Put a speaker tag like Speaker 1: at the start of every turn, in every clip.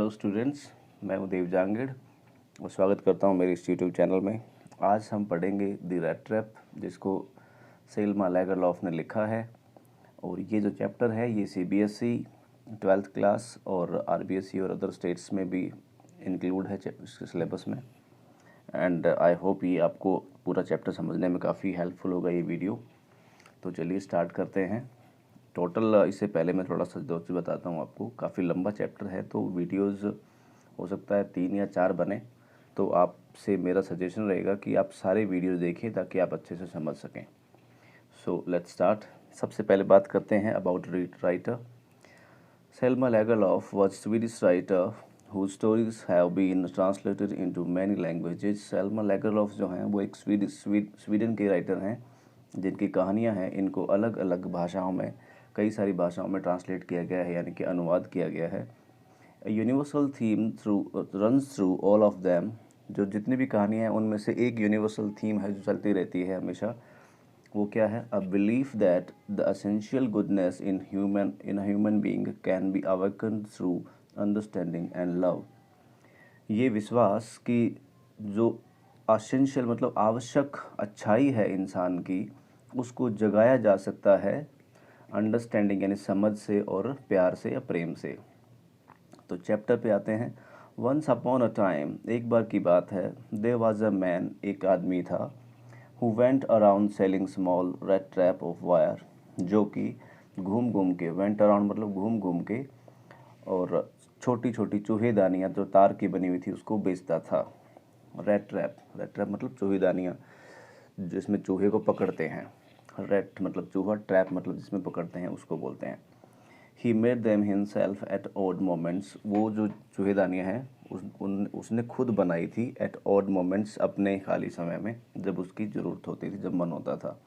Speaker 1: Hello students, मैं हूँ देव जांगड़ और स्वागत करता हूँ मेरे इस यूट्यूब चैनल में। आज हम पढ़ेंगे द रैट ट्रैप, जिसको सेल्मा लैगरलॉफ ने लिखा है। और ये जो चैप्टर है ये सीबीएसई 12th क्लास और आरबीएसई और अदर स्टेट्स में भी इंक्लूड है इसके सिलेबस में। एंड आई होप ये आपको पूरा चैप्टर समझने में काफ़ी हेल्पफुल होगा ये वीडियो। तो चलिए स्टार्ट करते हैं। टोटल इससे पहले मैं थोड़ा सा दो चीज़ बताता हूँ आपको। काफ़ी लंबा चैप्टर है तो वीडियोस हो सकता है 3 या 4 बने, तो आपसे मेरा सजेशन रहेगा कि आप सारे वीडियोस देखें ताकि आप अच्छे से समझ सकें। So let's start. सबसे पहले बात करते हैं about writer. Selma Lagerlöf was Swedish writer whose stories have been translated into many languages। Selma Lagerlöf जो हैं वो एक स्वीडन के राइटर हैं जिनकी कहानियाँ हैं इनको अलग अलग भाषाओं में, कई सारी भाषाओं में ट्रांसलेट किया गया है, यानी कि अनुवाद किया गया है। Universal theme runs through all of them. जो जितनी भी कहानियाँ हैं उनमें से एक यूनिवर्सल थीम है जो चलती रहती है हमेशा। वो क्या है? A belief that the essential goodness in human being can be awaken through understanding and love. ये विश्वास कि जो एसेंशियल मतलब आवश्यक अच्छाई है इंसान की, उसको जगाया जा सकता है अंडरस्टैंडिंग यानी समझ से और प्यार से या प्रेम से। तो चैप्टर पे आते हैं। वंस अपॉन अ टाइम, एक बार की बात है, देयर वाज अ मैन, एक आदमी था, who went around selling small red trap of wire, जो कि घूम घूम के, वेंट अराउंड मतलब घूम घूम के, और छोटी छोटी चूहेदानियाँ जो तार की बनी हुई थी उसको बेचता था। रेड ट्रैप मतलब चूहेदानियाँ जिसमें चूहे को पकड़ते हैं। रेड मतलब चूहा, ट्रैप मतलब जिसमें पकड़ते हैं उसको बोलते हैं। He made them himself at odd moments, वो जो चूहेदानियाँ हैं उसने खुद बनाई थी एट ऑड मोमेंट्स, अपने खाली समय में जब उसकी ज़रूरत होती थी, जब मन होता था।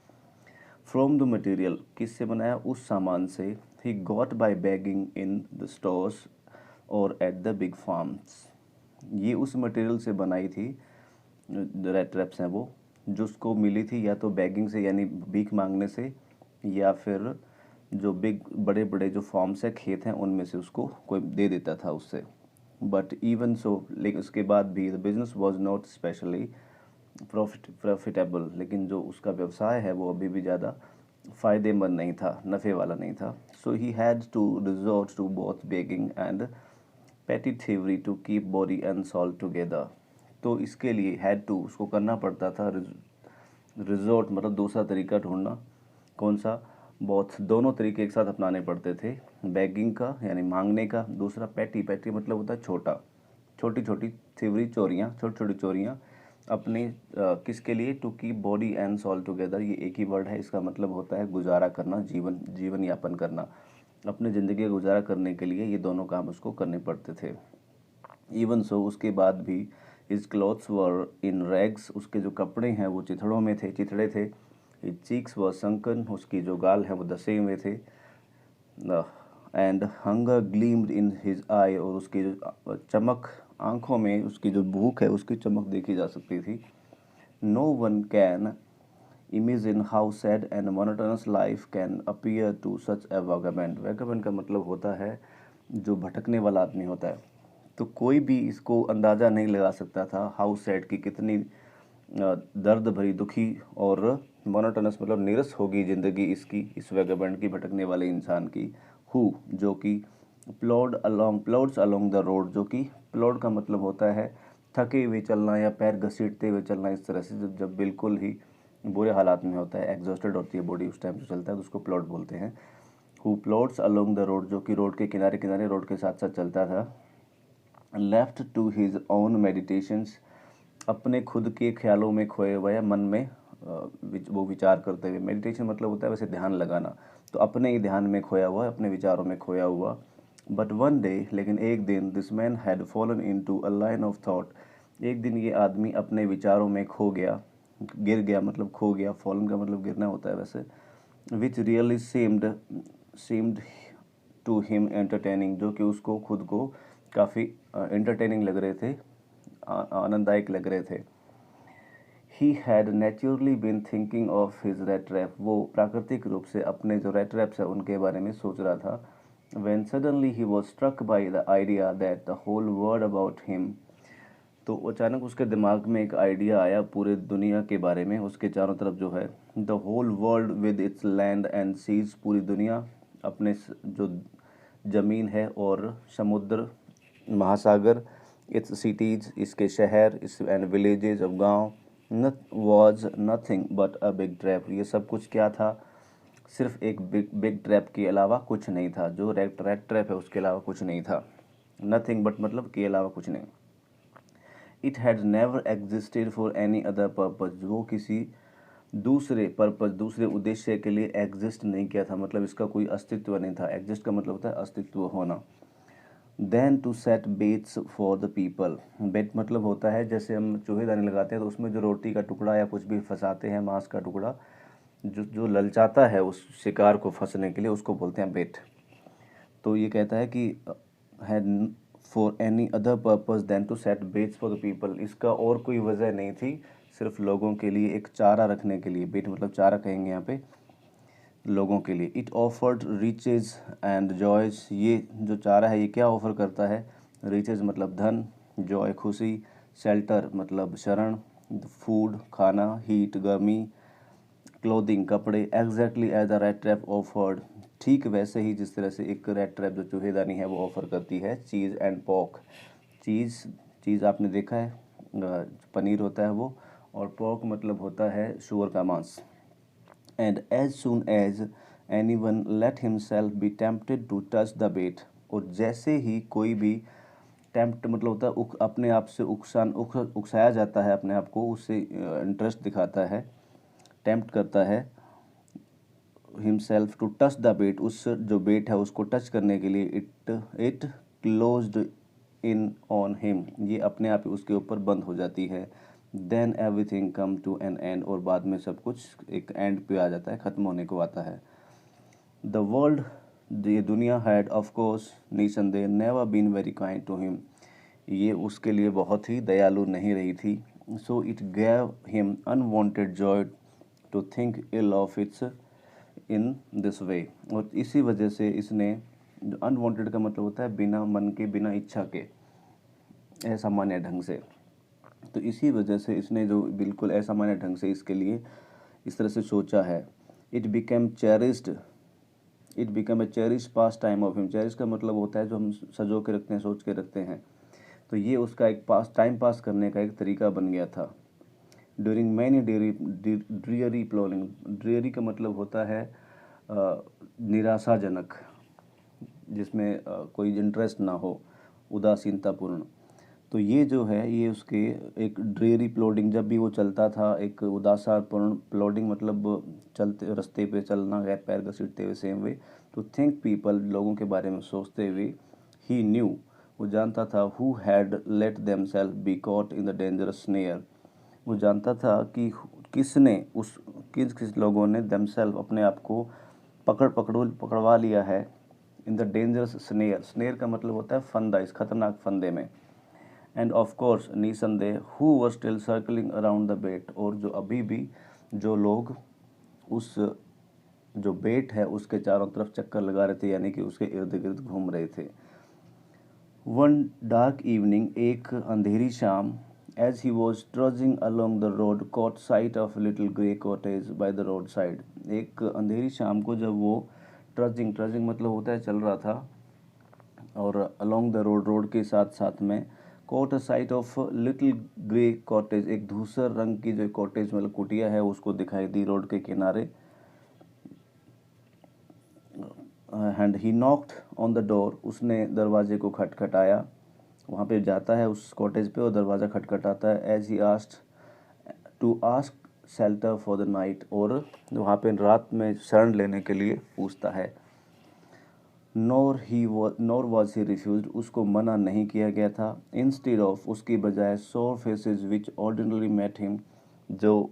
Speaker 1: फ्रॉम द मटेरियल, किससे बनाया? उस सामान से। He got by begging in the stores और एट द बिग फार्म्स, ये उस मटेरियल से बनाई थी। रेड ट्रैप्स हैं वो, जो उसको मिली थी या तो बैगिंग से यानी भीख मांगने से, या फिर जो बड़े बड़े जो फार्म्स है, खेत हैं, उनमें से उसको कोई दे देता था उससे। बट इवन सो, लेकिन उसके बाद भी the business was not specially profitable, लेकिन जो उसका व्यवसाय है वो अभी भी ज़्यादा फ़ायदेमंद नहीं था, नफ़े वाला नहीं था। So he had to resort to both begging and petty thievery to keep body and soul together. तो इसके लिए हैड टू, उसको करना पड़ता था, रिजॉर्ट मतलब दूसरा तरीका ढूंढना। कौन सा? बहुत, दोनों तरीके एक साथ अपनाने पड़ते थे। बैगिंग का यानी मांगने का, दूसरा पैटी मतलब होता है छोटा, छोटी छोटी थीवरी, चोरियाँ, छोटी छोटी चोरियाँ अपने किसके लिए? To keep body and soul together, ये एक ही वर्ड है, इसका मतलब होता है गुजारा करना, जीवन यापन करना। अपनी ज़िंदगी का गुजारा करने के लिए ये दोनों काम उसको करने पड़ते थे। इवन सो, उसके बाद भी हिज क्लॉथ्स वर इन रैग्स, उसके जो कपड़े हैं वो चिथड़ों में थे, चिथड़े थे। हिज चीक्स वर संकन, उसकी जो गाल हैं वो धसे हुए थे। And hunger gleamed in his eye, और उसकी जो चमक आँखों में, उसकी जो भूख है उसकी चमक देखी जा सकती थी। No one can imagine how sad and monotonous life can appear to such a vagabond. Vagabond का मतलब होता है जो भटकने वाला आदमी होता है। तो कोई भी इसको अंदाज़ा नहीं लगा सकता था हाउ सैड की कितनी दर्द भरी, दुखी और मोनोटोनस मतलब नीरस होगी ज़िंदगी इसकी, इस वैगाबैंड की, भटकने वाले इंसान की। हु, जो कि प्लॉड्स अलोंग द रोड, जो कि प्लॉड का मतलब होता है थके हुए चलना या पैर घसीटते हुए चलना, इस तरह से जब बिल्कुल ही बुरे हालात में होता है, एग्जॉस्टेड होती है बॉडी, उस टाइम जो चलता है तो उसको प्लॉड बोलते हैं। हु प्लॉड्स अलोंग द रोड, जो कि रोड के किनारे किनारे, रोड के साथ साथ चलता था। Left to his own meditations, अपने खुद के ख्यालों में खोए हुआ या मन में वो विचार करते हुए। मेडिटेशन मतलब होता है वैसे ध्यान लगाना, तो अपने ही ध्यान में खोया हुआ, अपने विचारों में खोया हुआ। बट वन डे, लेकिन एक दिन, this man had fallen into a line of thought, एक दिन ये आदमी अपने विचारों में खो गया, गिर गया मतलब खो गया, फॉलन का मतलब गिरना होता है वैसे। Which really seemed to him entertaining, जो कि उसको खुद को काफ़ी एंटरटेनिंग लग रहे थे, आनंददायक लग रहे थे। He had naturally been thinking of his red trap, वो प्राकृतिक रूप से अपने जो रेड ट्रैप्स है उनके बारे में सोच रहा था। when suddenly he was struck by the idea that the whole world about him, तो अचानक उसके दिमाग में एक आइडिया आया पूरे दुनिया के बारे में, उसके चारों तरफ जो है, the whole world with its land and seas, पूरी दुनिया अपने जो ज़मीन है और समुद्र महासागर, इट्स सिटीज़, इसके शहर, इस एंड विलेजेस ऑफ गाँव, nut was nothing but a big trap, ये सब कुछ क्या था, सिर्फ एक बिग बिग ट्रैप के अलावा कुछ नहीं था, जो रेड ट्रैप है उसके अलावा कुछ नहीं था, नथिंग बट मतलब के अलावा कुछ नहीं। It had never existed for any other purpose, वो किसी दूसरे पर्पज, दूसरे उद्देश्य के लिए एग्जिस्ट नहीं किया था, मतलब इसका कोई अस्तित्व नहीं था। एग्जिस्ट का मतलब होता है अस्तित्व होना। Then to set baits for the people, bait मतलब होता है जैसे हम चूहेदानी लगाते हैं तो उसमें जो रोटी का टुकड़ा या कुछ भी फंसाते हैं, मांस का टुकड़ा जो जो ललचाता है उस शिकार को फंसने के लिए, उसको बोलते हैं बेट। तो ये कहता है कि had for any other purpose than to set baits for the people, इसका और कोई वजह नहीं थी, सिर्फ लोगों के लिए एक चारा रखने के लिए, बेट मतलब चारा कहेंगे यहाँ पे, लोगों के लिए। It offered riches and joys, ये जो चारा है ये क्या ऑफर करता है, रिचेज मतलब धन, जॉय खुशी, शेल्टर मतलब शरण, फूड खाना, हीट गर्मी, क्लोथिंग कपड़े, exactly as a rat trap offered, ठीक वैसे ही जिस तरह से एक रेड ट्रैप जो चूहेदानी है वो ऑफर करती है चीज़ एंड पॉक, चीज़, चीज़ आपने देखा है पनीर होता है वो, और पॉक मतलब होता है सूअर का मांस। And as soon as anyone let himself be tempted to touch the bait, और जैसे ही कोई भी टेम्प्ट मतलब होता है अपने आप से उकसाया जाता है, अपने आप को उससे इंटरेस्ट दिखाता है, टेम्प्ट करता है हिमसेल्फ टू टच द बेट, उस जो बेट है उसको टच करने के लिए, it closed in on him, ये अपने आप ही उसके ऊपर बंद हो जाती है। Then everything come to an end, और बाद में सब कुछ एक एंड पे आ जाता है, ख़त्म होने को आता है। द वर्ल्ड, ये दुनिया हैड ऑफ कोर्स निसंदेह never been very kind to him, ये उसके लिए बहुत ही दयालु नहीं रही थी। So it gave him unwanted joy to think ill of its in this way, और इसी वजह से इसने, जो अनवांटेड का मतलब होता है बिना मन के, बिना इच्छा के, असामान्य ढंग से, तो इसी वजह से इसने जो बिल्कुल असामान्य ढंग से इसके लिए इस तरह से सोचा है। It became cherished, it become a cherish pass time of him, cherish का मतलब होता है जो हम सजो के रखते हैं, सोच के रखते हैं, तो ये उसका एक टाइम पास करने का एक तरीका बन गया था। During many dreary planning, dreary का मतलब होता है निराशाजनक, जिसमें कोई इंटरेस्ट ना हो, उदासीनतापूर्ण, तो ये जो है ये उसके एक ड्रेरी प्लॉडिंग, जब भी वो चलता था एक उदासापूर्ण, प्लॉडिंग मतलब चलते रास्ते पे चलना, गैर पैर घसीटते हुए सेम वे, तो थिंक पीपल, लोगों के बारे में सोचते हुए, ही न्यू, वो जानता था, who had let them self be caught in the dangerous snare, वो जानता था कि किसने उस किस लोगों ने देमसेल्फ अपने आप को पकड़वा लिया है in the dangerous snare, snare का मतलब होता है फंदा, इस खतरनाक फंदे में। एंड ऑफ कोर्स निसंदेह who were still circling around the bait, और जो अभी भी जो लोग उस जो बेट है उसके चारों तरफ चक्कर लगा रहे थे, यानी कि उसके इर्द गिर्द घूम रहे थे। वन डार्क इवनिंग, एक अंधेरी शाम, as he was trudging along the road caught sight of little grey cottage by the roadside, एक अंधेरी शाम को जब वो ट्रजिंग मतलब होता है चल रहा था, और अलॉन्ग द रोड, रोड के साथ साथ में, caught a site of little grey cottage, एक धूसर रंग की जो कॉटेज मतलब कुटिया है उसको दिखाई दी रोड के किनारे। And he knocked on the door, उसने दरवाजे को खटखटाया, वहाँ पे जाता है उस कॉटेज पे और दरवाज़ा खटखटाता है। As he asked to ask shelter for the night, और वहाँ पे रात में शरण लेने के लिए पूछता है। नोर वॉज ही रिफ्यूज, उसको मना नहीं किया गया था। इंस्टेड ऑफ, उसकी बजाय, सोर फेसेस विच ऑर्डिनरी मेट हिम, जो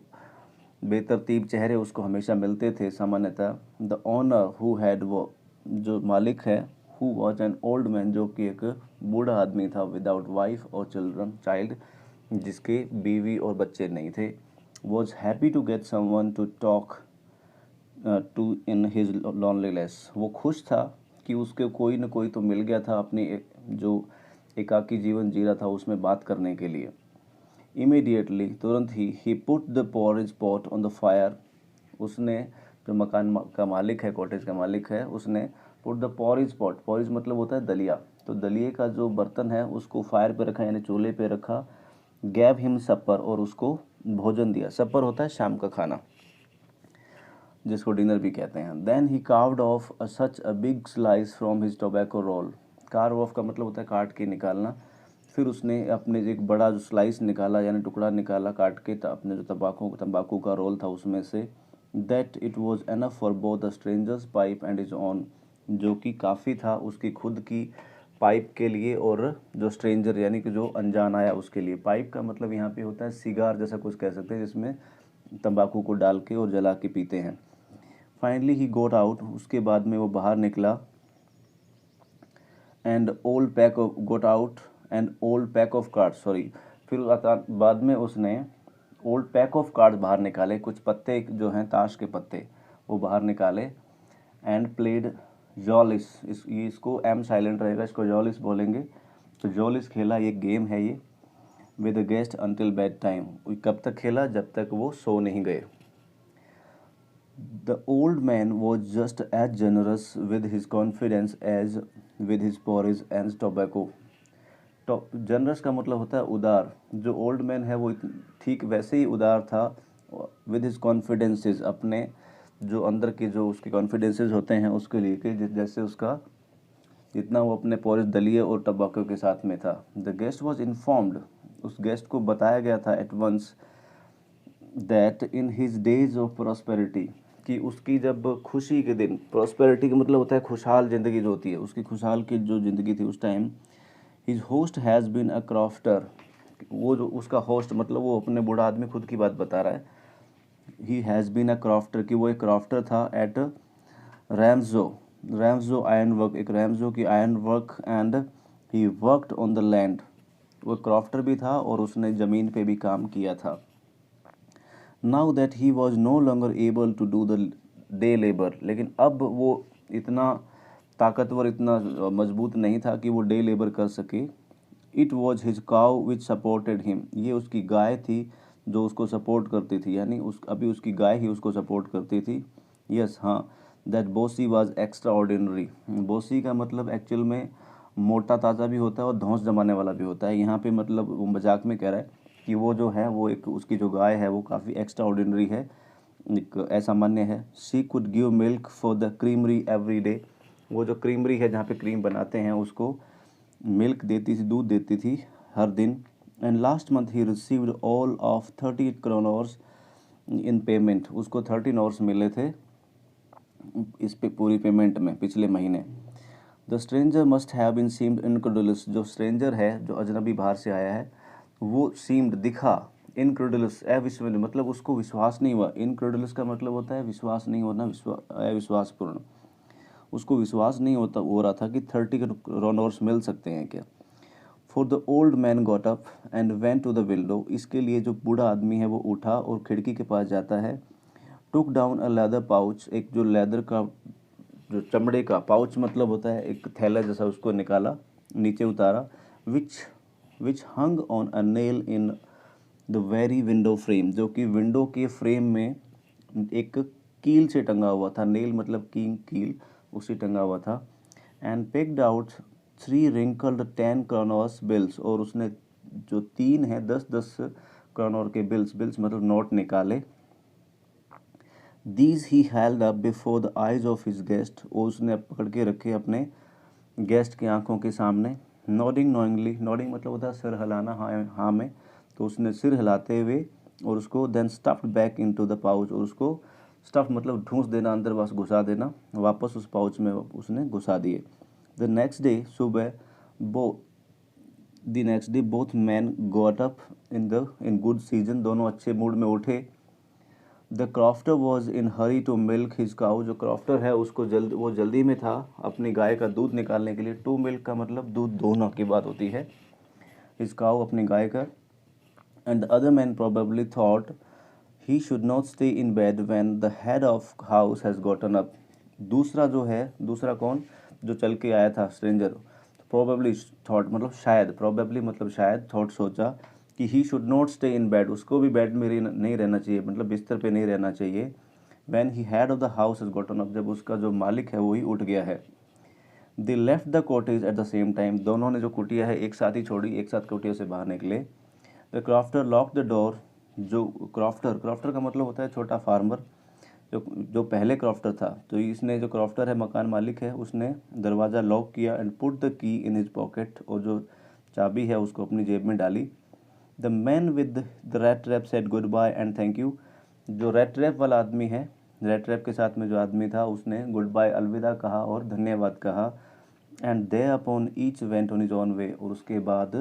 Speaker 1: बेतरतीब चेहरे उसको हमेशा मिलते थे सामान्यतः। द ऑनर हु हैड, वो जो मालिक है, who was an old man, जो कि एक बूढ़ा आदमी था, विदाउट वाइफ और चाइल्ड, जिसके बीवी और बच्चे नहीं थे, was happy to get someone to talk to in his loneliness, वो खुश था कि उसके कोई न कोई तो मिल गया था अपनी जो एकाकी जीवन जी रहा था उसमें बात करने के लिए। इमीडिएटली, तुरंत ही put the porridge pot on the fire, उसने, जो मकान का मालिक है, कॉटेज का मालिक है, उसने put the porridge pot, porridge मतलब होता है दलिया, तो दलिए का जो बर्तन है उसको फायर पे रखा, यानी चूल्हे पे रखा। गैव हिम सपर, और उसको भोजन दिया। सपर होता है शाम का खाना, जिसको डिनर भी कहते हैं। Then he carved off such a big slice from his tobacco roll, carve off का मतलब होता है काट के निकालना। फिर उसने अपने एक बड़ा जो स्लाइस निकाला, यानी टुकड़ा निकाला काट के अपने जो तंबाकू का रोल था उसमें से। That it was enough for both the strangers pipe and is on, जो कि काफ़ी था उसकी खुद की पाइप के लिए और जो स्ट्रेंजर यानी कि जो अनजान आया उसके लिए। पाइप का मतलब यहाँ पे होता है सिगार जैसा कुछ कह सकते हैं, जिसमें तंबाकू को डाल के और जला के पीते हैं। फाइनली ही गोट आउट, उसके बाद में वो बाहर निकला। And old pack of got out and old pack of cards, sorry, फिर बाद में उसने ओल्ड पैक ऑफ कार्ड्स बाहर निकाले, कुछ पत्ते जो हैं ताश के पत्ते वो बाहर निकाले। एंड प्लेड जॉलिस, इसको एम साइलेंट रहेगा, इसको जॉलिस बोलेंगे। तो जॉलिस खेला, ये गेम है ये, with guest until bed time, कब तक खेला, जब तक वो सो नहीं गए। The old man was just as generous with his confidence as with his porridge and tobacco. तो जनरस का मतलब होता है उदार, जो ओल्ड मैन है वो ठीक वैसे ही उदार था विद हिज कॉन्फिडेंसेस, अपने जो अंदर के जो उसके कॉन्फिडेंसेस होते हैं उसके लिए, कि जैसे उसका जितना वो अपने पोरिज दलिए और टबाको के साथ में था। द गेस्ट वॉज इन्फॉर्म्ड, उस गेस्ट को बताया गया था at once that in his days of prosperity, कि उसकी जब खुशी के दिन, प्रॉस्पेरिटी का मतलब होता है खुशहाल ज़िंदगी जो होती है, उसकी खुशहाल की जो ज़िंदगी थी उस time, his host has been a crofter, वो जो उसका होस्ट मतलब वो अपने बूढ़ा आदमी खुद की बात बता रहा है। He has been a crofter, कि वो एक क्रॉफ्टर था एट रैम्सो आयरन वर्क, एक रैम्सो की iron work. And he worked on the land, वो क्रॉफ्टर भी था और उसने ज़मीन पे भी काम किया था। Now that he was no longer able to do the day labour, लेकिन अब वो इतना ताकतवर, इतना मजबूत नहीं था कि वो डे लेबर कर सके। It was his cow which supported him, ये उसकी गाय थी जो उसको सपोर्ट करती थी, यानी अभी उसकी गाय ही उसको सपोर्ट करती थी। यस, हाँ, दैट बोसी वॉज एक्स्ट्रा ऑर्डिनरी, बोसी का मतलब एक्चुअल में मोटा ताज़ा भी होता है और धौंस जमाने वाला भी होता है। यहाँ पे मतलब वो मजाक में कह रहा है कि वो जो है वो एक उसकी जो गाय है वो काफ़ी एक्स्ट्रा ऑर्डिनरी है, एक असामान्य है। She could give milk for the creamery every day, वो जो क्रीमरी है जहाँ पे क्रीम बनाते हैं उसको मिल्क देती थी, दूध देती थी हर दिन। And last month he received all of 30 kroners in payment, उसको 13 ऑर्स मिले थे इस पे पूरी पेमेंट में पिछले महीने। The stranger must have been seemed incredulous, जो स्ट्रेंजर है, जो अजनबी बाहर से आया है, वो सीम्ड दिखा, इनक्रेडुलस अविश्वसनीय, मतलब उसको विश्वास नहीं हुआ। इनक्रेडुलस का मतलब होता है विश्वास नहीं होना, अविश्वासपूर्ण, उसको विश्वास नहीं हो रहा था कि 30 क्रोनर्स मिल सकते हैं क्या। For the old man got up and went to the window, इसके लिए जो बूढ़ा आदमी है वो उठा और खिड़की के पास जाता है। टुक डाउन अ लेदर पाउच, एक जो लेदर का जो चमड़े का पाउच मतलब होता है एक थैला जैसा, उसको निकाला, नीचे उतारा। Which hung on a nail in the very window frame, जो कि विंडो के फ्रेम में एक कील से टंगा हुआ था। नेल मतलब कील, उसी टंगा हुआ था। And picked out 3 wrinkled 10 kroners bills, और उसने जो 3 है 10-10 क्रोनर के बिल्स मतलब नोट निकाले। These he held up before the eyes of his guest, और उसने पकड़ के रखे अपने गेस्ट की आंखों के सामने। नॉडिंग नोइंगली, नॉडिंग मतलब होता है सिर हिलाना, हाँ में, तो उसने सिर हिलाते हुए और उसको then stuffed back into the pouch, और उसको स्टफ मतलब ठूंस देना, अंदर बस घुसा देना, वापस उस पाउच में उसने घुसा दिए। द नेक्स्ट डे सुबह both man got up in good season, दोनों अच्छे मूड में उठे। The crofter was in hurry to milk his cow, जो क्रॉफ्टर है उसको वो जल्दी में था अपनी गाय का दूध निकालने के लिए। टू मिल्क का मतलब दूध दोहना की बात होती है, हिज काउ अपनी गाय का। And the other man probably thought he should not stay in bed when the head of house has gotten up, दूसरा जो है, दूसरा कौन, जो चल के आया था स्ट्रेंजर, प्रोबेबली थॉट मतलब शायद, प्रोबेबली मतलब शायद, थॉट सोचा कि he should not stay in bed, उसको भी बेड में नहीं रहना चाहिए, मतलब बिस्तर पे नहीं रहना चाहिए। When he head of the house is gotten up, जब उसका जो मालिक है वही उठ गया है। They left the cottage at the same time, दोनों ने जो कुटिया है एक साथ ही छोड़ी, एक साथ कुटिया से बाहर निकले। The crafter lock the door, जो क्राफ्टर का मतलब होता है छोटा फार्मर, जो जो पहले क्रॉफ्टर था, तो इसने जो क्रॉफ्टर है मकान मालिक है, उसने दरवाज़ा लॉक किया and put the key in his pocket, और जो चाबी है उसको अपनी जेब में डाली। The man with the rat trap said good bye and thank you, जो रेड ट्रैप वाला आदमी है, रेड ट्रैप के साथ में जो आदमी था, उसने गुड बाय अलविदा कहा और धन्यवाद कहा। And thereupon each went on his own way, और उसके बाद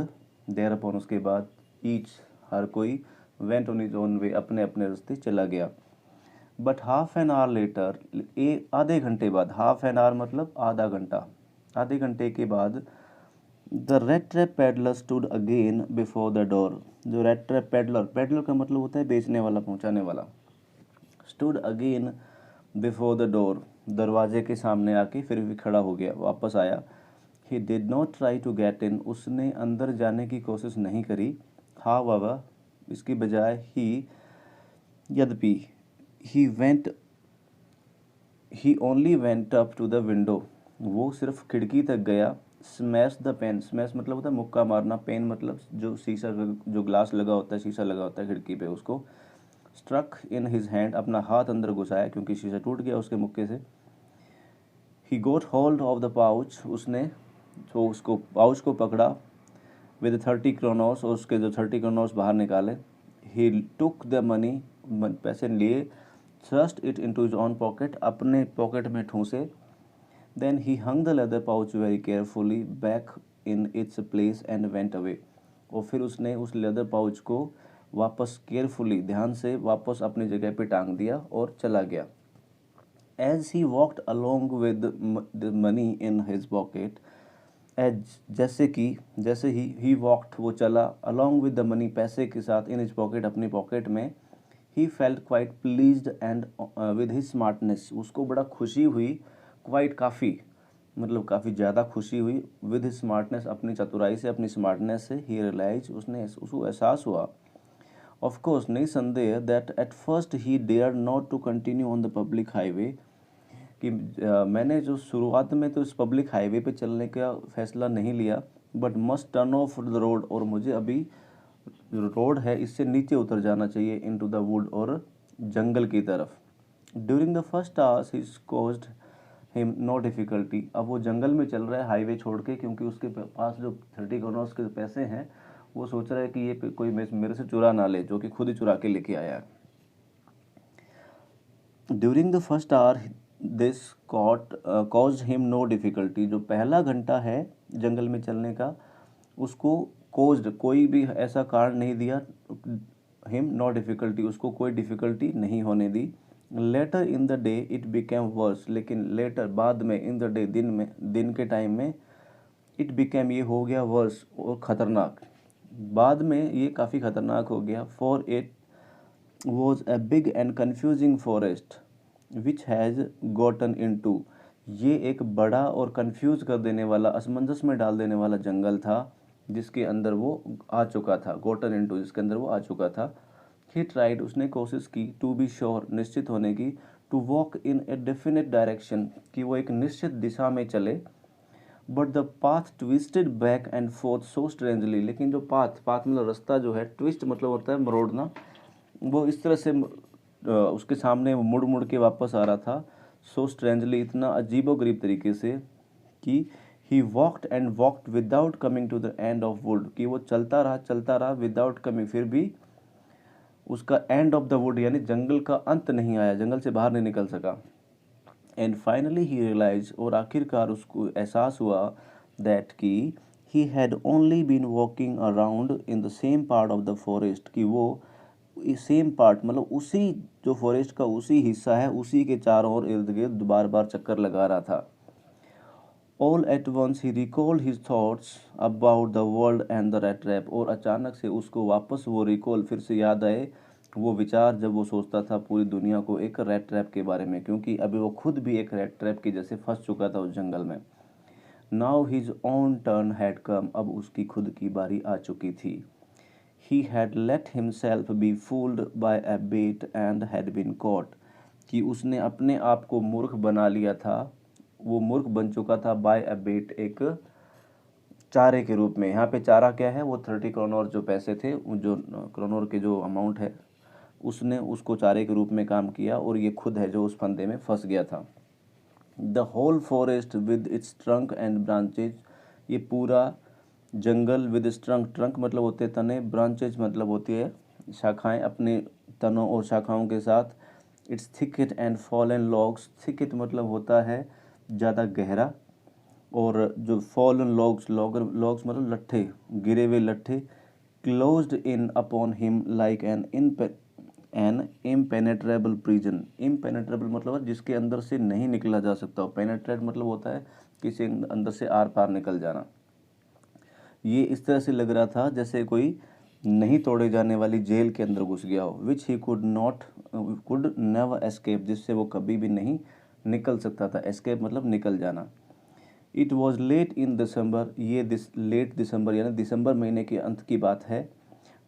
Speaker 1: देयर अपॉन उसके बाद ईच हर कोई वेंट ऑन हिज ओन वे अपने अपने रास्ते चला गया। But half an hour later, आधे घंटे बाद, हाफ एन आवर मतलब आधा घंटा, आधे घंटे के बाद the rat trap peddler stood again before the door, जो रेड ट्रैप पेडलर का मतलब होता है बेचने वाला, पहुंचाने वाला, stood again before the door, दरवाजे के सामने आके फिर भी खड़ा हो गया, वापस आया। He did not try to get in, उसने अंदर जाने की कोशिश नहीं करी। हाउएवर, इसकी बजाय यद्यपि he only went up to the window, वो सिर्फ खिड़की तक गया। स्मैश द पेन, स्मैश मतलब होता है मुक्का मारना, पेन मतलब जो शीशा, जो ग्लास लगा होता है, शीशा लगा होता है खिड़की पे, उसको स्ट्रक इन हिज हैंड, अपना हाथ अंदर घुसाया क्योंकि शीशा टूट गया उसके मुक्के से। ही गोट होल्ड ऑफ द पाउच, उसने जो उसको पाउच को पकड़ा, विद 30 क्रोनोस, और उसके जो 30 क्रोनोस बाहर निकाले। ही टुक द मनी, पैसे लिए, thrust it into his own pocket, अपने पॉकेट में ठूंसे। Then he hung the leather pouch very carefully back in its place and went away, और फिर उसने उस लेदर पाउच को वापस केयरफुली, ध्यान से वापस अपनी जगह पे टांग दिया और चला गया। As he walked along with the money in his pocket, as जैसे ही वॉकड, वो चला, अलोंग विद द मनी, पैसे के साथ, इन हिज पॉकेट, अपनी पॉकेट में। He felt quite pleased and with his smartness, उसको बड़ा खुशी हुई, क्वाइट काफ़ी, मतलब काफ़ी ज़्यादा खुशी हुई, विद हिज स्मार्टनेस, अपनी चतुराई से, अपनी स्मार्टनेस से। ही रियलाइज, उसको एहसास हुआ, ऑफ कोर्स नहीं संदेह, that at first he dare not to continue on the public highway, कि मैंने जो शुरुआत में तो इस पब्लिक हाईवे पे चलने का फैसला नहीं लिया, but must turn off the road, और मुझे अभी जो रोड है इससे नीचे उतर जाना चाहिए, इनटू द वुड, और जंगल की तरफ। During the first hours he caused him no difficulty, अब वो जंगल में चल रहा है हाईवे छोड़ के, क्योंकि उसके पास जो 30 करोड़ के पैसे हैं, वो सोच रहा है कि ये कोई मेरे से चुरा ना ले, जो कि खुद ही चुरा के लेके आया है। During the first hour this cause him no difficulty, जो पहला घंटा है जंगल में चलने का, उसको कॉज्ड, कोई भी ऐसा कारण नहीं दिया, हिम नो डिफ़िकल्टी, उसको कोई डिफ़िकल्टी नहीं होने दी। Later in the day it became worse, लेकिन लेटर बाद में, इन द डे दिन के टाइम में, इट बिकेम ये हो गया वर्स, और ख़तरनाक, बाद में ये काफ़ी ख़तरनाक हो गया। For it was a big and confusing forest which has gotten into, ये एक बड़ा और कंफ्यूज कर देने वाला, असमंजस में डाल देने वाला जंगल था, जिसके अंदर वो आ चुका था, गोटन इनटू, जिसके अंदर वो आ चुका था। ही ट्राइड, उसने कोशिश की, टू बी श्योर, निश्चित होने की, to walk in a definite direction, कि वो एक निश्चित दिशा में चले। But the path twisted back and forth so strangely, लेकिन जो पाथ मतलब रास्ता जो है, ट्विस्ट मतलब होता है मरोड़ना, वो इस तरह से उसके सामने मुड़ मुड़ के वापस आ रहा था। सो स्ट्रेंजली, इतना अजीबोगरीब तरीके से, कि he walked and walked without coming to the end of wood, कि वो चलता रहा विदाउट कमिंग, फिर भी उसका एंड ऑफ द वुड यानी जंगल का अंत नहीं आया, जंगल से बाहर नहीं निकल सका। एंड फाइनली ही रियलाइज, और आखिरकार उसको एहसास हुआ, दैट कि he had only been walking around in the same part of the forest, कि वो सेम पार्ट मतलब उसी जो फॉरेस्ट का उसी हिस्सा है, उसी के चारों ओर इर्द गिर्द बार बार चक्कर लगा रहा था। All at once he recalled his thoughts about the world and the rat trap, और अचानक से उसको वापस वो रिकॉल, फिर से याद आए वो विचार, जब वो सोचता था पूरी दुनिया को एक रेड ट्रैप के बारे में, क्योंकि अभी वो खुद भी एक रेड ट्रैप की जैसे फंस चुका था उस जंगल में। Now his own turn had come, अब उसकी खुद की बारी आ चुकी थी। He had let himself be fooled by a bait and had been caught, कि उसने अपने आप को मूर्ख बना लिया था, वो मूर्ख बन चुका था बाय अ बेट, एक चारे के रूप में। यहाँ पे चारा क्या है, वो 30 करोड़ जो पैसे थे, जो करोड़ के जो अमाउंट है, उसने उसको चारे के रूप में काम किया और ये खुद है जो उस फंदे में फंस गया था। The whole forest with its trunk and branches, ये पूरा जंगल विद इट्स ट्रंक, ट्रंक मतलब होते हैं तने, ब्रांचेज मतलब होती है शाखाएं, अपने तनों और शाखाओं के साथ। It's thicket and fallen logs, thicket मतलब होता है ज़्यादा गहरा, और जो फॉलन लॉग्स, लॉग्स मतलब लट्ठे, गिरे हुए लट्ठे। Closed in upon him like an impenetrable prison, impenetrable मतलब जिसके अंदर से नहीं निकला जा सकता, पेनेट्रेट मतलब होता है किसी अंदर से आर पार निकल जाना। ये इस तरह से लग रहा था जैसे कोई नहीं तोड़े जाने वाली जेल के अंदर घुस गया हो। विच ही कुड नेवर एस्केप, जिससे वो कभी भी नहीं निकल सकता था। एस्केप मतलब निकल जाना। इट वॉज लेट इन दिसंबर, ये लेट दिसंबर यानी दिसंबर महीने के अंत की बात है।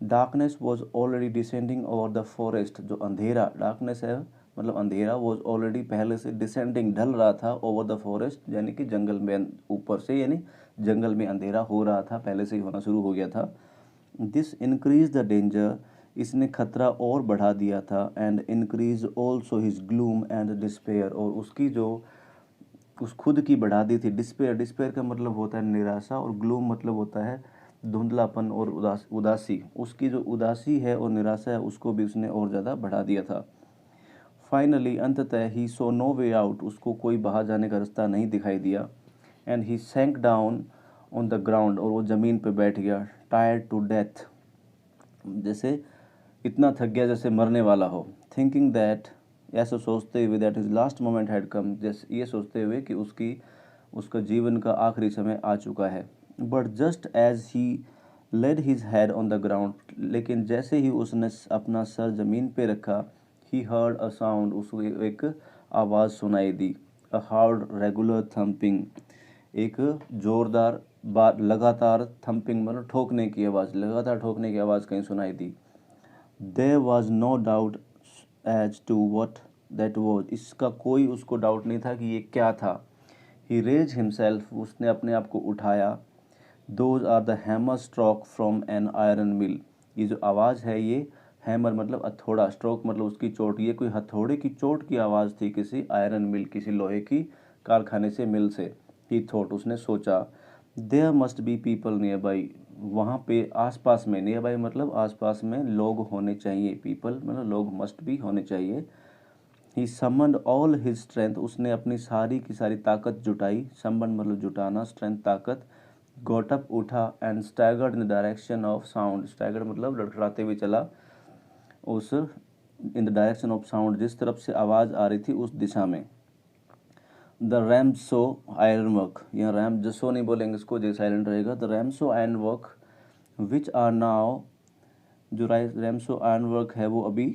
Speaker 1: Darkness was already descending over the forest, जो अंधेरा, डार्कनेस है मतलब अंधेरा, वॉज ऑलरेडी पहले से डिसेंडिंग ढल रहा था, ओवर द फॉरेस्ट यानी कि जंगल में ऊपर से, यानी जंगल में अंधेरा हो रहा था, पहले से ही होना शुरू हो गया था। दिस इंक्रीज द डेंजर, इसने खतरा और बढ़ा दिया था। And increase also his gloom and despair, और उसकी जो उस खुद की बढ़ा दी थी डिस्पेयर, डिस्पेयर का मतलब होता है निराशा, और ग्लूम मतलब होता है धुंधलापन और उदासी, उसकी जो उदासी है और निराशा है उसको भी उसने और ज़्यादा बढ़ा दिया था। फाइनली अंततः ही सो नो वे आउट, उसको कोई बाहर जाने का रास्ता नहीं दिखाई दिया। And he sank down on the ground, और वो ज़मीन पे बैठ गया। टायर्ड टू डेथ, जैसे इतना थक गया जैसे मरने वाला हो। थिंकिंग दैट, ऐसा सोचते हुए, that is last moment had come, जैसे ये सोचते हुए कि उसका जीवन का आखिरी समय आ चुका है। But just as he laid his head on the ground, लेकिन जैसे ही उसने अपना सर जमीन पे रखा, ही हर्ड अ साउंड, उसको एक आवाज़ सुनाई दी। अ हार्ड रेगुलर थम्पिंग, एक जोरदार बार लगातार थम्पिंग मतलब ठोकने की आवाज़, लगातार ठोकने की आवाज़ कहीं सुनाई दी। There was no doubt as to what that was, इसका कोई उसको डाउट नहीं था कि ये क्या था। He raised himself, उसने अपने आप को उठाया। Those are the hammer stroke from an iron mill, ये जो आवाज़ है ये हैमर मतलब हथौड़ा, स्ट्रोक मतलब उसकी चोट, ये कोई हथौड़े की चोट की आवाज़ थी किसी आयरन मिल, किसी लोहे की कारखाने से, मिल से। He thought, उसने सोचा। There must be people nearby, वहाँ पे आसपास में, नियर बाई मतलब आसपास में लोग होने चाहिए, पीपल मतलब लोग मस्ट भी होने चाहिए। ही समन्ड ऑल हिज स्ट्रेंथ, उसने अपनी सारी की सारी ताकत जुटाई, समन्ड मतलब जुटाना, स्ट्रेंथ ताकत। गॉट अप उठा, and staggered in the direction of sound, staggered मतलब लड़खड़ाते हुए चला उस, in the direction of sound, जिस तरफ से आवाज़ आ रही थी उस दिशा में। द रैम्सो आयरन वर्क, यहाँ रैम जसो नहीं बोलेंगे इसको, जो साइलेंट रहेगा। The Ramsjö iron work which are now, जो रैम्सो आयरन वर्क है वो अभी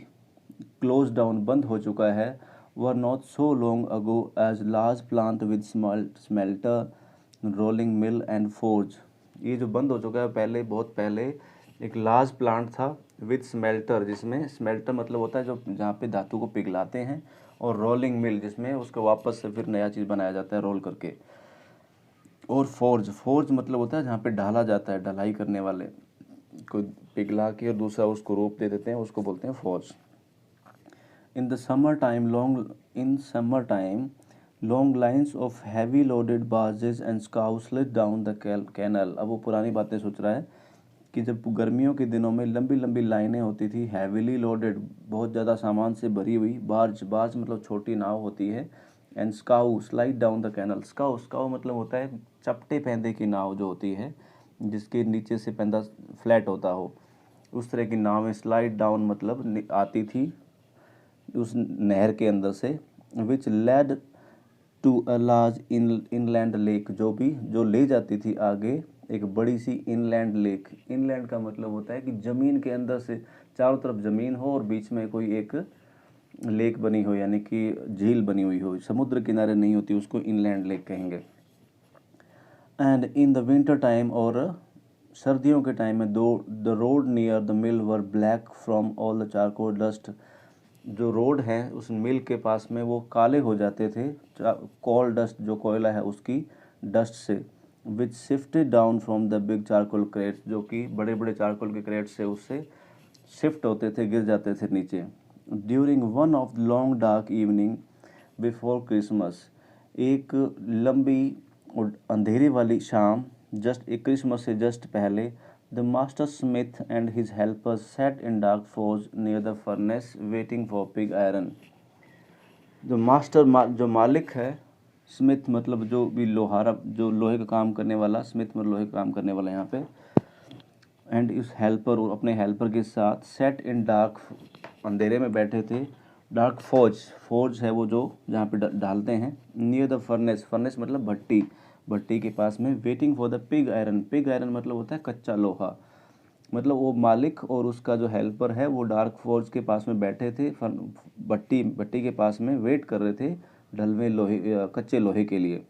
Speaker 1: क्लोज डाउन, बंद हो चुका है। Were not so long ago as large plant with smelter, rolling mill and forge, ये जो बंद हो चुका है पहले, बहुत पहले एक लार्ज प्लांट था विद स्मेल्टर, जिसमें स्मेल्टर मतलब होता है जो जहाँ पे धातु को पिघलाते हैं, और रोलिंग मिल जिसमें उसको वापस से फिर नया चीज़ बनाया जाता है रोल करके। और फोर्ज, फोर्ज मतलब होता है जहाँ पे ढाला जाता है, ढलाई करने वाले, कोई पिघला के और दूसरा उसको रूप दे देते हैं, उसको बोलते हैं forge. In the summer time long, in summer time long lines of heavy loaded barges and scow slid down the canal, अब वो पुरानी बातें सोच रहा है कि जब गर्मियों के दिनों में लंबी लंबी लाइनें होती थी, हैवीली लोडेड बहुत ज़्यादा सामान से भरी हुई, बार्ज, बार्ज मतलब छोटी नाव होती है, and scow slide down the canal, scow, scow मतलब होता है चपटे पैंदे की नाव जो होती है, जिसके नीचे से पैंदा फ्लैट होता हो, उस तरह की नाव में स्लाइड डाउन मतलब आती थी उस नहर के अंदर से। Which led to a large inland lake, जो ले जाती थी आगे एक बड़ी सी इनलैंड लेक। इनलैंड का मतलब होता है कि ज़मीन के अंदर से, चारों तरफ ज़मीन हो और बीच में कोई एक लेक बनी हो, यानी कि झील बनी हुई हो, समुद्र किनारे नहीं होती, उसको इनलैंड लेक कहेंगे। And in the winter time, और सर्दियों के टाइम में the road near the mill were black from all the charcoal dust. जो रोड है उस मिल के पास में वो काले हो जाते थे कोल डस्ट, जो कोयला है उसकी डस्ट से, which shifted down from the big charcoal crates, जो कि बड़े बड़े चारकोल के क्रेट से उससे शिफ्ट होते थे, गिर जाते थे नीचे। During one of the long dark evening before Christmas, एक लंबी और अंधेरे वाली शाम, जस्ट एक क्रिसमस से जस्ट पहले, the master Smith and his helpers sat in dark forge near the furnace waiting for pig iron. जो जो मालिक है, स्मिथ मतलब जो भी लोहारा, जो लोहे का काम करने वाला, स्मिथ मतलब लोहे का काम करने वाला यहाँ पे, एंड इस हेल्पर और अपने हेल्पर के साथ सेट इन डार्क, अंधेरे में बैठे थे, डार्क फोर्ज है वो जो जहाँ पे डालते हैं, नियर द फर्नेस, फर्नेस मतलब भट्टी, भट्टी के पास में, waiting for the pig iron, pig iron मतलब होता है कच्चा लोहा। मतलब वो मालिक और उसका जो हेल्पर है वो डार्क फोर्ज के पास में बैठे थे, भट्टी भट्टी के पास में वेट कर रहे थे ढलवे लोहे, कच्चे लोहे के लिए,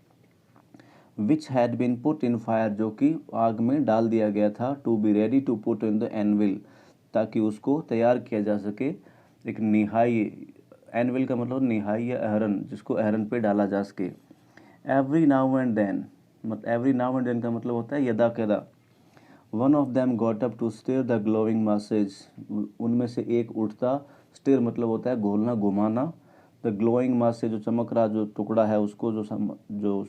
Speaker 1: which had been put in fire, जो कि आग में डाल दिया गया था, to be ready to put in the anvil, ताकि उसको तैयार किया जा सके एक निहाई, एनविल का मतलब निहाई या अहरन, जिसको अहरन पे डाला जा सके। एवरी नाउ एंड देन, मतलब एवरी नाउ एंड देन का मतलब होता है यदा कदा, one of them got up to stare the glowing masses, उनमें से एक उठता, स्टेयर मतलब होता है घोलना, घुमाना, द ग्लोइंग मास से जो चमक रहा जो टुकड़ा है उसको, जो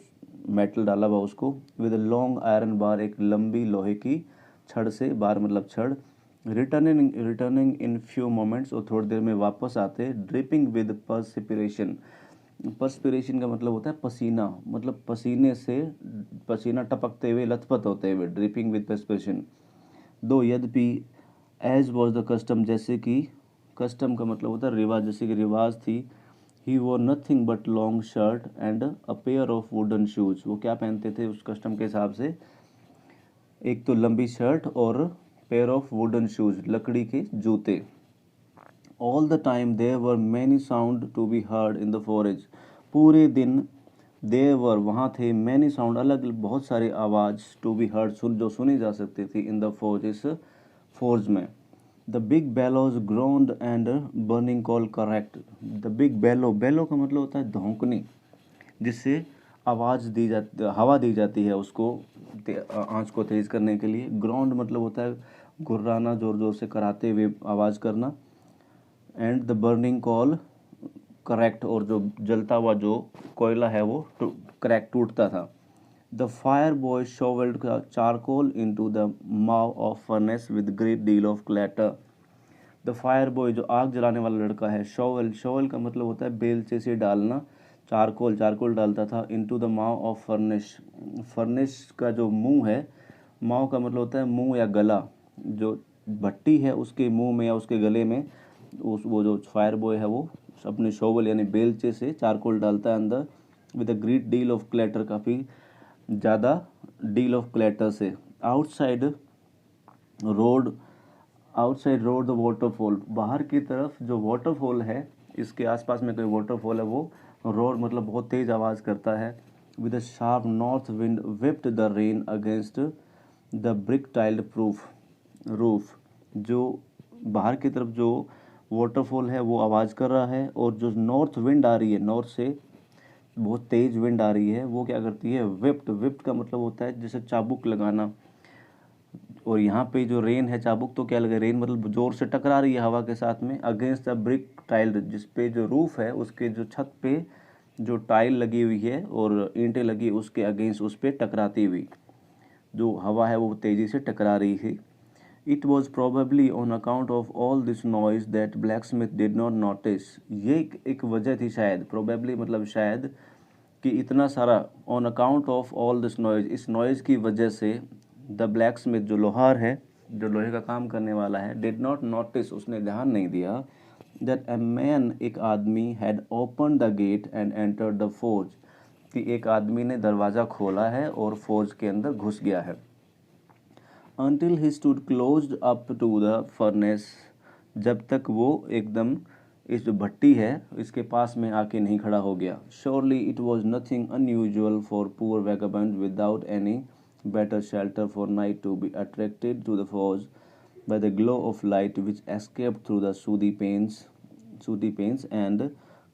Speaker 1: मेटल डाला हुआ उसको, विद लॉन्ग आयरन बार, एक लंबी लोहे की छड़ से, बार मतलब छड़, रिटर्निंग इन फ्यू मोमेंट्स, और थोड़ी देर में वापस आते, ड्रिपिंग विद पर्सिपिरेशन, पर्सपिरेशन का मतलब होता है पसीना, मतलब पसीने से, पसीना टपकते हुए, लथपथ होते हुए, ड्रिपिंग विद पर्सपिरेशन। दो यद्यपि, एज वॉज द कस्टम, जैसे कि, कस्टम का मतलब होता है रिवाज, जैसे कि रिवाज थी, he wore nothing but long shirt and a pair of wooden shoes, वो क्या पहनते थे उस कस्टम के हिसाब से, एक तो लंबी शर्ट और पेयर ऑफ वुडन शूज, लकड़ी के जूते। All the time there were many sound to be heard in the forest, पूरे दिन देयर वर वहाँ थे, मैनी साउंड अलग बहुत सारे आवाज़, टू बी हर्ड जो सुनी जा सकती थी, इन द फॉरेस्ट फोर्ज में। The big bellows groaned and burning coal cracked, the big bellow, bellow का मतलब होता है धौंकनी, जिससे आवाज़ दी जाती, हवा दी जाती है उसको आँच को तेज़ करने के लिए। ग्राउंड मतलब होता है गुर्राना, ज़ोर ज़ोर से कराते हुए आवाज़ करना, and the burning coal correct, और जो जलता हुआ जो कोयला है वो क्रैक टूटता था। The fire boy shovelled charcoal into the maw of furnace with great deal of clatter, the fire boy जो आग जलाने वाला लड़का है, शोवल, शोवल का मतलब होता है बेलचे से डालना, चारकोल, चारकोल डालता था, into the maw of furnace, furnace का जो मुंह है, माव का मतलब होता है मुंह या गला, जो भट्टी है उसके मुंह में या उसके गले में, उस वो जो फायर बॉय है वो अपने शोवल यानी बेलचे से चारकोल डालता है अंदर, with a great deal of clatter, काफ़ी ज़्यादा डील ऑफ क्लैटर से। Outside road, outside road the waterfall, बाहर की तरफ जो वाटरफॉल है, इसके आसपास में कोई वाटरफॉल है, वो रोड मतलब बहुत तेज़ आवाज़ करता है, with a sharp north wind whipped the rain against the brick tiled proof roof, जो बाहर की तरफ जो वाटरफॉल है वो आवाज़ कर रहा है, और जो नॉर्थ विंड आ रही है, नॉर्थ से बहुत तेज़ विंड आ रही है, वो क्या करती है, विप्ड, विप्ड का मतलब होता है जैसे चाबुक लगाना, और यहाँ पे जो रेन है, चाबुक तो क्या लगे, रेन मतलब जोर से टकरा रही है हवा के साथ में, अगेंस्ट द ब्रिक टाइल, जिस पे जो रूफ है उसके जो छत पे जो टाइल लगी हुई है और ईंटें लगी, उसके अगेंस्ट उस पे टकराती हुई जो हवा है वो तेज़ी से टकरा रही है। It was probably on account of all this noise that black Smith did not notice, ये एक वजह थी शायद, प्रोबेबली मतलब शायद, कि इतना सारा, on account of all this noise, इस नॉइज़ की वजह से, द ब्लैक स्मिथ जो लोहार है, जो लोहे का काम करने वाला है, डिड नॉट नोटिस, उसने ध्यान नहीं दिया, दैट ए मैन, एक आदमी, had open the gate and entered the forge, कि एक आदमी ने दरवाज़ा खोला है और फोर्ज के अंदर घुस गया है। until he stood closed up to the furnace, जब तक वो एकदम इस जो भट्टी है इसके पास में आके नहीं खड़ा हो गया। Surely it was nothing unusual for poor vagabond without any better shelter for night to be attracted to the forge by the glow of light which escaped through the sooty panes and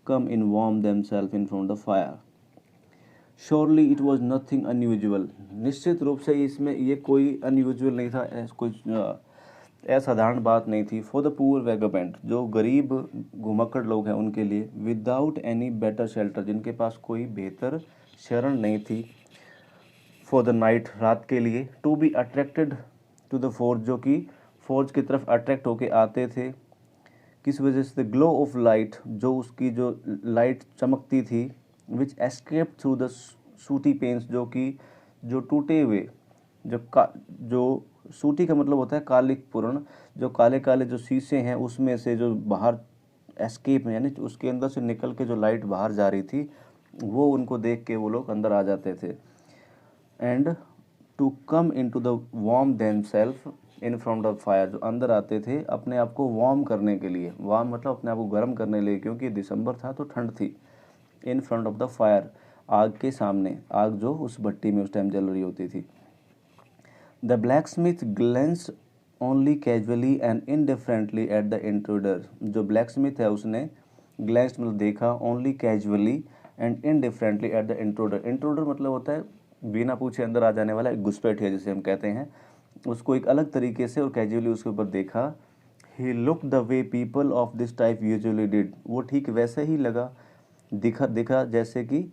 Speaker 1: come in warm themselves in front of the fire. Surely it was nothing unusual. निश्चित रूप से इसमें ये कोई unusual नहीं था, कोई असाधारण बात नहीं थी। फॉर द पुअर वैगाबेंट, जो गरीब घुमक्कड़ लोग हैं उनके लिए, विदाउट एनी बेटर शेल्टर, जिनके पास कोई बेहतर शरण नहीं थी, फॉर द नाइट, रात के लिए, to be attracted to the forge, जो कि फोर्ज की तरफ अट्रैक्ट होके आते थे। किस वजह से? ग्लो ऑफ लाइट, जो उसकी जो लाइट चमकती थी, which escape through the sooty panes, जो कि जो टूटे हुए जो सूटी का मतलब होता है कालिक पूर्ण, जो काले काले जो शीशे हैं उसमें से जो बाहर एस्केप में, यानी उसके अंदर से निकल के जो लाइट बाहर जा रही थी, वो उनको देख के वो लोग अंदर आ जाते थे। And to come in to the warm them self in front of fire, जो अंदर आते थे अपने आप को वार्म करने के लिए, वार्म मतलब अपने आप को गर्म करने के लिए, क्योंकि दिसंबर था तो ठंड थी। इन फ्रंट ऑफ द फायर, आग के सामने, आग जो उस भट्टी में उस टाइम जल रही होती थी। The blacksmith glanced only casually and indifferently at the intruder, जो ब्लैक स्मिथ है उसने ग्लेंस्ड मतलब देखा, only casually and indifferently at the intruder. Intruder मतलब होता है बिना पूछे अंदर आ जाने वाला, एक घुसपैठिया जिसे हम कहते हैं, उसको एक अलग तरीके से और कैजुअली उसके ऊपर देखा। He look the way people of this type usually did, वो ठीक वैसे ही दिखा जैसे कि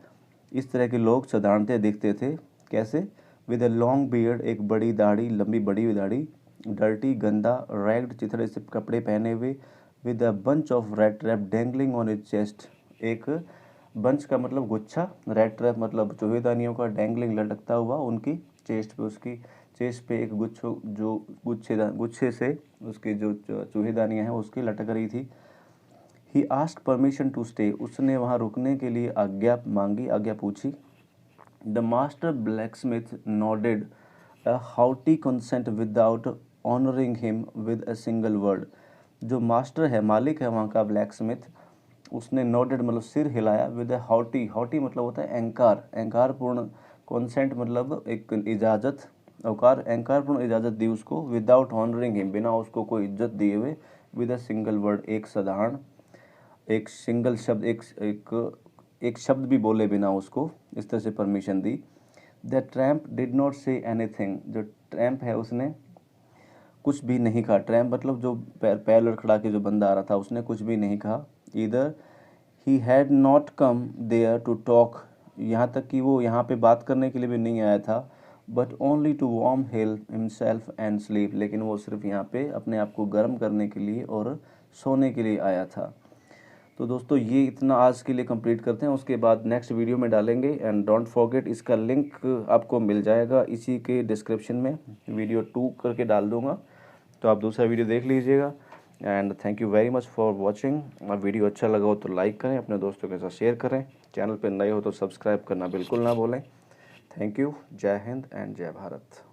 Speaker 1: इस तरह के लोग साधारणतः दिखते थे। कैसे? विद अ लॉन्ग बियर्ड, एक बड़ी दाढ़ी, लंबी बड़ी हुई दाढ़ी, डर्टी गंदा, रैग्ड चिथड़े से कपड़े पहने हुए, with a bunch of red trap dangling on his chest, एक बंच का मतलब गुच्छा, रेड ट्रैप मतलब चूहेदानियों का, डेंगलिंग लटकता हुआ उनकी चेस्ट पे, उसकी चेस्ट पे एक गुच्छे से उसकी जो चूहेदानियाँ हैं उसकी लटक रही थी। He asked permission to stay, उसने वहाँ रुकने के लिए आज्ञा मांगी, आज्ञा पूछी। The master blacksmith nodded a haughty consent without honouring him with a single word, जो मास्टर है, मालिक है वहाँ का ब्लैकस्मिथ, उसने नोडेड मतलब सिर हिलाया, विद अ हाउटी, हाउटी मतलब होता है अहंकार पूर्ण, कॉन्सेंट मतलब एक इजाज़त, अहंकार पूर्ण इजाज़त दी उसको, विदाउट ऑनरिंग हिम, बिना उसको कोई इज्जत दिए हुए, विद अ सिंगल वर्ड, एक साधारण, एक सिंगल शब्द, एक शब्द भी बोले बिना उसको इस तरह से permission the. The tramp did not say anything, जो ट्रैम्प है उसने कुछ भी नहीं कहा। ट्रैम्प मतलब जो पैर लड़खड़ा के जो बंदा आ रहा था, उसने कुछ भी नहीं कहा। Either he had not come there to talk, यहाँ तक कि वो यहाँ पे बात करने के लिए भी नहीं आया था, but only to warm himself and sleep, लेकिन वो सिर्फ यहाँ पे अपने आप को गर्म करने के लिए और सोने के लिए आया था। तो दोस्तों ये इतना आज के लिए कंप्लीट करते हैं, उसके बाद नेक्स्ट वीडियो में डालेंगे। एंड डोंट फॉरगेट, इसका लिंक आपको मिल जाएगा इसी के डिस्क्रिप्शन में, वीडियो 2 करके डाल दूँगा, तो आप दूसरा वीडियो देख लीजिएगा। And thank you very much for watching. Video अच्छा लगा हो तो लाइक करें, अपने दोस्तों के साथ शेयर करें, चैनल पर नए हो तो सब्सक्राइब करना बिल्कुल ना भूलें। Thank you. जय हिंद एंड जय भारत।